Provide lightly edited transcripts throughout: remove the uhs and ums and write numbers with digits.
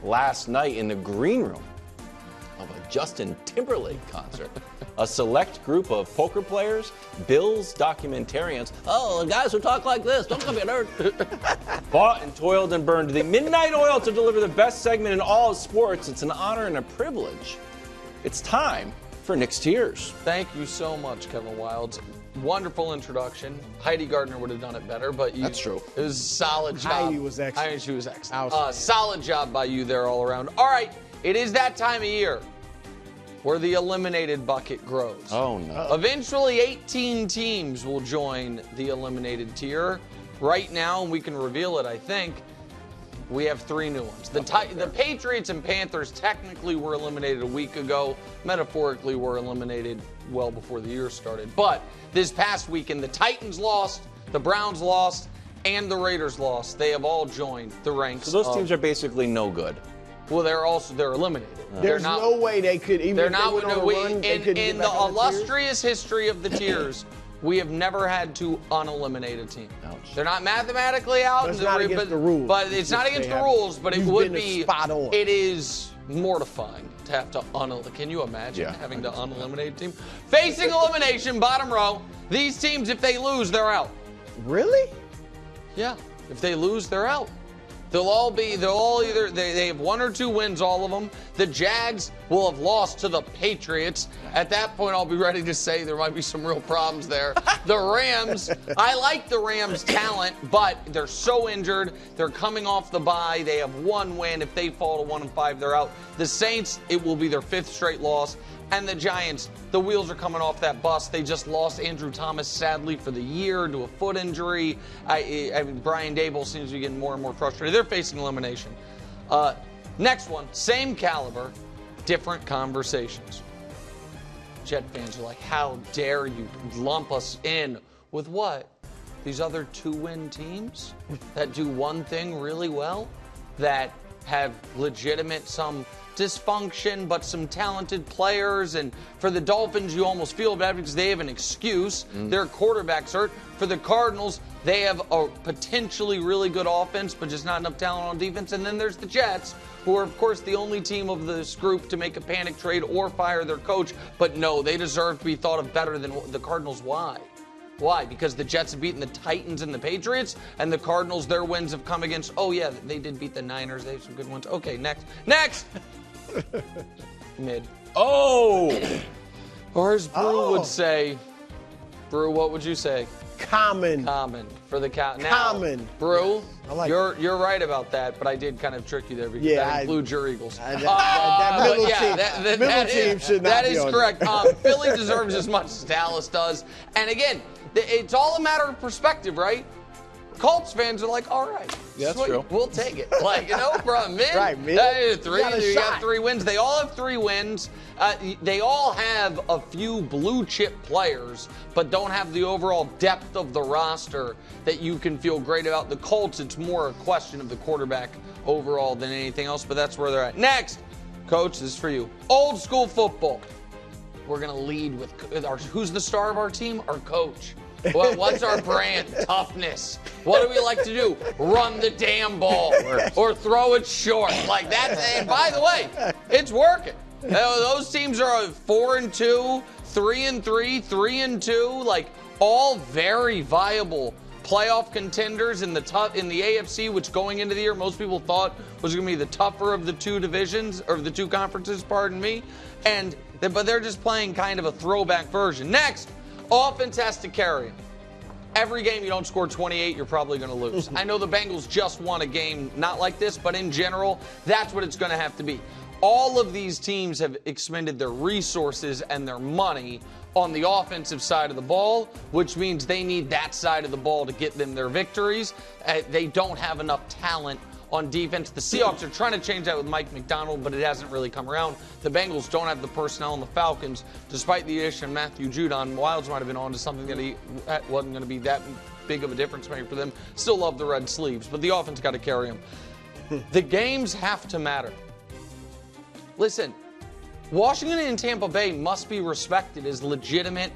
last night in the green room of a Justin Timberlake concert. A select group of poker players, Bills documentarians, the guys who talk like this, don't come here, fought and toiled and burned the midnight oil to deliver the best segment in all of sports. It's an honor and a privilege. It's time for Nick's Tears. Thank you so much, Kevin Wildes. Wonderful introduction. Heidi Gardner would have done it better, but That's true. It was a solid job. Heidi was excellent. I mean, she was excellent. Solid job by you there all around. All right, it is that time of year where the eliminated bucket grows. Oh, no. Eventually, 18 teams will join the eliminated tier. Right now, and we can reveal it, I think, we have 3 new ones. The Patriots and Panthers technically were eliminated a week ago. Metaphorically, were eliminated well before the year started. But this past weekend, the Titans lost, the Browns lost, and the Raiders lost. They have all joined the ranks. So those teams are basically no good. Well, they're eliminated. There's no way they could even. They're if not. They went on a run, they couldn't In get back the on illustrious history of the tiers, we have never had to uneliminate a team. Ouch. They're not mathematically out. But it's not against the rules. But it's not against the rules. But it would be spot on. It is mortifying to have to uneliminate. Can you imagine having to uneliminate a team? Facing elimination, bottom row. These teams, if they lose, they're out. Really? Yeah. If they lose, they're out. They'll all either, they have 1 or 2 wins, all of them. The Jags will have lost to the Patriots. At that point, I'll be ready to say there might be some real problems there. The Rams, I like the Rams' talent, but they're so injured. They're coming off the bye. They have 1 win. If they fall to 1-5, they're out. The Saints, it will be their 5th straight loss. And the Giants, the wheels are coming off that bus. They just lost Andrew Thomas, sadly, for the year to a foot injury. I mean, Brian Dable seems to be getting more and more frustrated. They're facing elimination. Next one, same caliber, different conversations. Jet fans are like, how dare you lump us in with what? These other 2-win teams that do one thing really well, that have legitimate some dysfunction, but some talented players. And for the Dolphins, you almost feel bad because they have an excuse. Their quarterback's hurt. For the Cardinals, they have a potentially really good offense, but just not enough talent on defense. And then there's the Jets, who are, of course, the only team of this group to make a panic trade or fire their coach. But no, they deserve to be thought of better than the Cardinals. Why? Why? Because the Jets have beaten the Titans and the Patriots, and the Cardinals, their wins have come against, they did beat the Niners. They have some good ones. Okay, next. Mid. Oh! Or as Brou would say, Brou, what would you say? Common. Common for the count. Common. Brou, like you're right about that, but I did kind of trick you there because I include your Eagles. That middle team should not That be is on correct. Philly deserves as much as Dallas does. And again, it's all a matter of perspective, right? Colts fans are like, all right, that's sweet, true. We'll take it. Like, from mid, right, mid. You got 3 wins. They all have 3 wins. They all have a few blue chip players, but don't have the overall depth of the roster that you can feel great about. The Colts, it's more a question of the quarterback overall than anything else, but that's where they're at. Next, Coach, this is for you. Old school football. We're going to lead with who's the star of our team? Our coach. What's our brand? Toughness. What do we like to do? Run the damn ball or throw it short. Like that. And by the way, it's working. Those teams are 4-2, 3-3, 3-2, like all very viable playoff contenders in the AFC, which going into the year most people thought was going to be the tougher of the 2 divisions or the 2 conferences. Pardon me. But they're just playing kind of a throwback version. Next. Offense has to carry him. Every game you don't score 28, you're probably going to lose. I know the Bengals just won a game not like this, but in general, that's what it's going to have to be. All of these teams have expended their resources and their money on the offensive side of the ball, which means they need that side of the ball to get them their victories. They don't have enough talent on defense. The Seahawks are trying to change that with Mike McDonald, but it hasn't really come around. The Bengals don't have the personnel, and the Falcons, despite the addition of Matthew Judon, Wildes might have been on to something that he wasn't going to be that big of a difference maker for them. Still love the red sleeves, but the offense got to carry them. The games have to matter. Listen, Washington and Tampa Bay must be respected as legitimate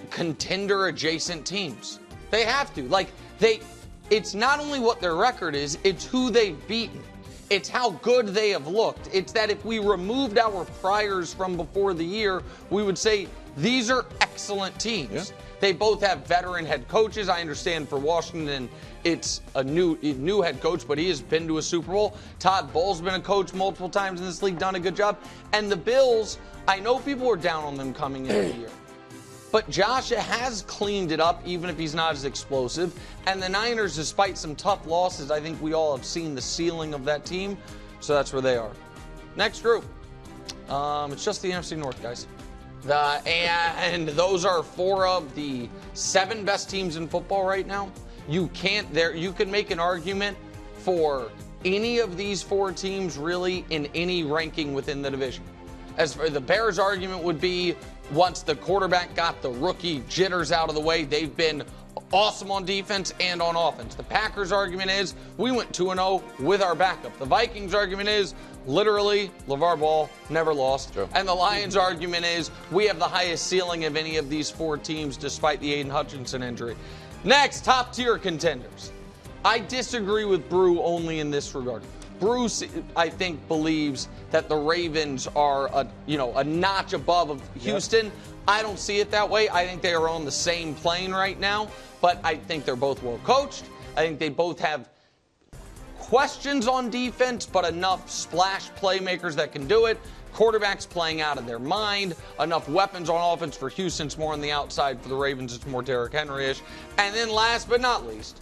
contender-adjacent teams. They have to. It's not only what their record is, it's who they've beaten. It's how good they have looked. It's that if we removed our priors from before the year, we would say these are excellent teams. Yeah. They both have veteran head coaches. I understand for Washington, it's a new head coach, but he has been to a Super Bowl. Todd Bowles been a coach multiple times in this league, done a good job. And the Bills, I know people were down on them coming into the year. But Josh has cleaned it up, even if he's not as explosive. And the Niners, despite some tough losses, I think we all have seen the ceiling of that team. So that's where they are. Next group. It's just the NFC North, guys. And those are 4 of the 7 best teams in football right now. You can make an argument for any of these 4 teams really in any ranking within the division. As for the Bears' argument would be, once the quarterback got the rookie jitters out of the way, they've been awesome on defense and on offense. The Packers' argument is, we went 2-0 with our backup. The Vikings' argument is, literally, LeVar Ball never lost. True. And the Lions' argument is, we have the highest ceiling of any of these 4 teams despite the Aiden Hutchinson injury. Next, top-tier contenders. I disagree with Brou only in this regard. Brou, I think, believes that the Ravens are a notch above of Houston. Yep. I don't see it that way. I think they are on the same plane right now, but I think they're both well coached. I think they both have questions on defense, but enough splash playmakers that can do it. Quarterbacks playing out of their mind. Enough weapons on offense for Houston. It's more on the outside. For the Ravens, it's more Derrick Henry-ish. And then last but not least,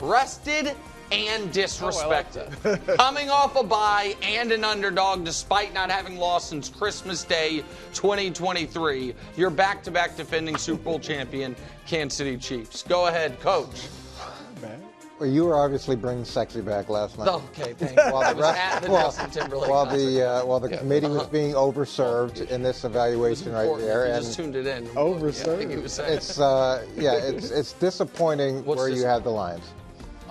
rested and disrespected. Like coming off a bye and an underdog despite not having lost since Christmas Day 2023. Your back-to-back defending Super Bowl champion, Kansas City Chiefs. Go ahead, Coach. Well, you were obviously bringing sexy back last night. Okay, thank you. I was at the Justin Timberlake concert. While the committee was being overserved in this evaluation right there, and just tuned it in. Overserved. It's disappointing where you have the Lions.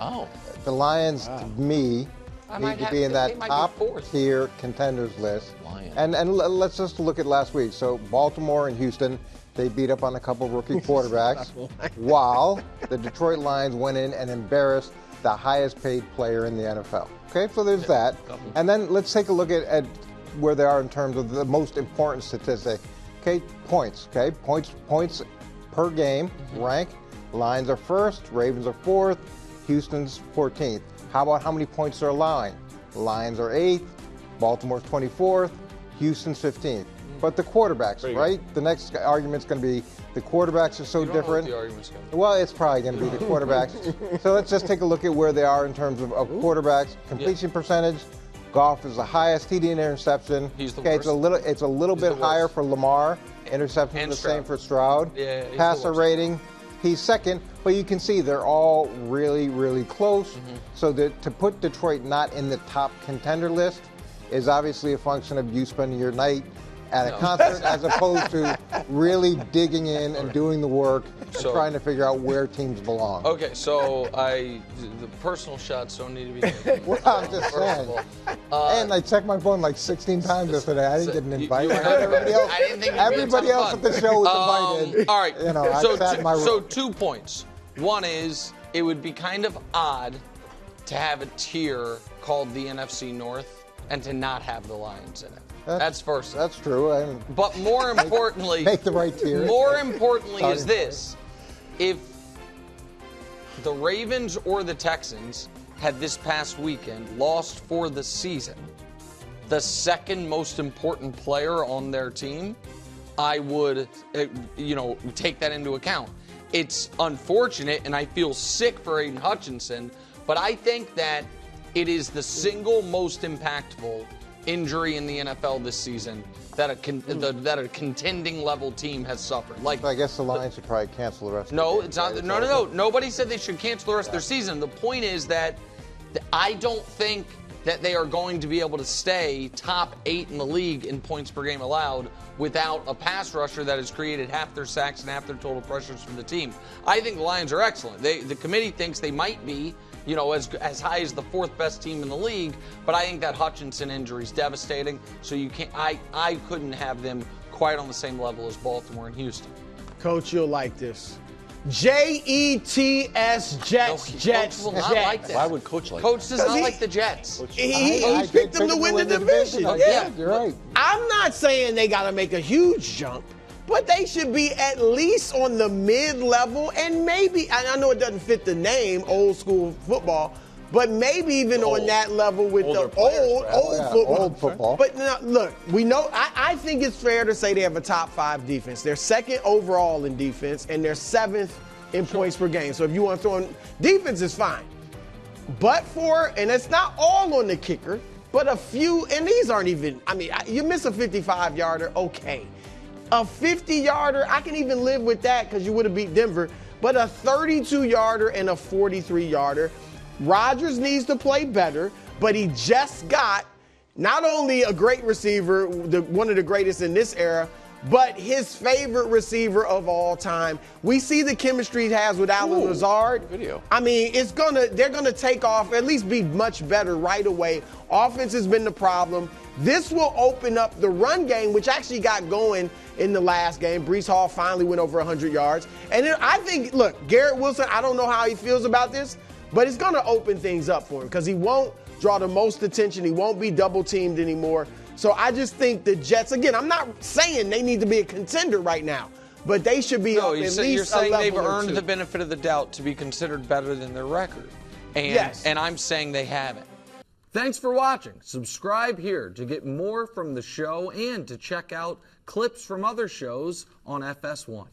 Oh. The Lions, to me, need to be in that top-tier contenders list. And let's just look at last week. So Baltimore and Houston, they beat up on a couple rookie quarterbacks, while the Detroit Lions went in and embarrassed the highest-paid player in the NFL. Okay, so there's that. And then let's take a look at where they are in terms of the most important statistic. Okay, points. Okay, points per game, rank. Lions are first, Ravens are fourth, Houston's 14th. How about how many points they're allowing? Lions are 8th, Baltimore's 24th, Houston's 15th. But the quarterbacks, right? The next argument's going to be the quarterbacks are so different. Well, it's probably going to be the quarterbacks. So let's just take a look at where they are in terms of quarterbacks. Completion percentage. Goff is the highest TD and interception. He's the worst. It's a little bit higher for Lamar. Interception the same for Stroud. Passer rating. He's second, but you can see they're all really, really close. So to put Detroit not in the top contender list is obviously a function of you spending your night at a concert as opposed to really digging in and doing the work and trying to figure out where teams belong. Okay, so the personal shots don't need to be taken. Well, I'm just saying. And I checked my phone like 16 times yesterday. I didn't get an invite. Everybody else at the show was invited. All right, I sat in my room. So 2 points. One is, it would be kind of odd to have a tier called the NFC North and to not have the Lions in it. That's first. That's true. But more importantly, make the right tier. More importantly is this: if the Ravens or the Texans had this past weekend lost for the season, the second most important player on their team, I would, take that into account. It's unfortunate, and I feel sick for Aiden Hutchinson, but I think that it is the single most impactful injury in the NFL this season that a contending level team has suffered. Like, I guess the Lions should probably cancel the rest. No, it's not. No. Nobody said they should cancel the rest of their season. The point is that I don't think that they are going to be able to stay top 8 in the league in points per game allowed without a pass rusher that has created half their sacks and half their total pressures from the team. I think the Lions are excellent. The committee thinks they might be, as high as the 4th best team in the league, but I think that Hutchinson injury is devastating. So you can't. I couldn't have them quite on the same level as Baltimore and Houston. Coach, you'll like this. Jets, Jets. Will not like that. Why would Coach like Coach that? does not like the Jets. He picked them to win the division. Yeah, you're right. I'm not saying they got to make a huge jump, but they should be at least on the mid-level, and maybe, and I know it doesn't fit the name, old school football, but maybe even on that level with Older the players, old football. Old football. But now, look, we know, I think it's fair to say they have a top 5 defense. They're second overall in defense, and they're 7th in points per game. So if you want to throw in, defense is fine. But and it's not all on the kicker, but a few, and these aren't even, I mean, you miss a 55-yarder, okay. A 50-yarder, I can even live with that because you would have beat Denver. But a 32-yarder and a 43-yarder, Rodgers needs to play better, but he just got not only a great receiver, one of the greatest in this era, but his favorite receiver of all time. We see the chemistry he has with Allen Lazard. Video. I mean, they're gonna take off, at least be much better right away. Offense has been the problem. This will open up the run game, which actually got going in the last game. Breece Hall finally went over 100 yards. And then I think, look, Garrett Wilson, I don't know how he feels about this, but it's going to open things up for him because he won't draw the most attention. He won't be double teamed anymore. So I just think the Jets, again, I'm not saying they need to be a contender right now, but they should be up at least you're saying a they've level or earned two. the benefit of the doubt to be considered better than their record. And, Yes. And I'm saying they haven't. Thanks for watching. Subscribe here to get more from the show and to check out clips from other shows on FS1.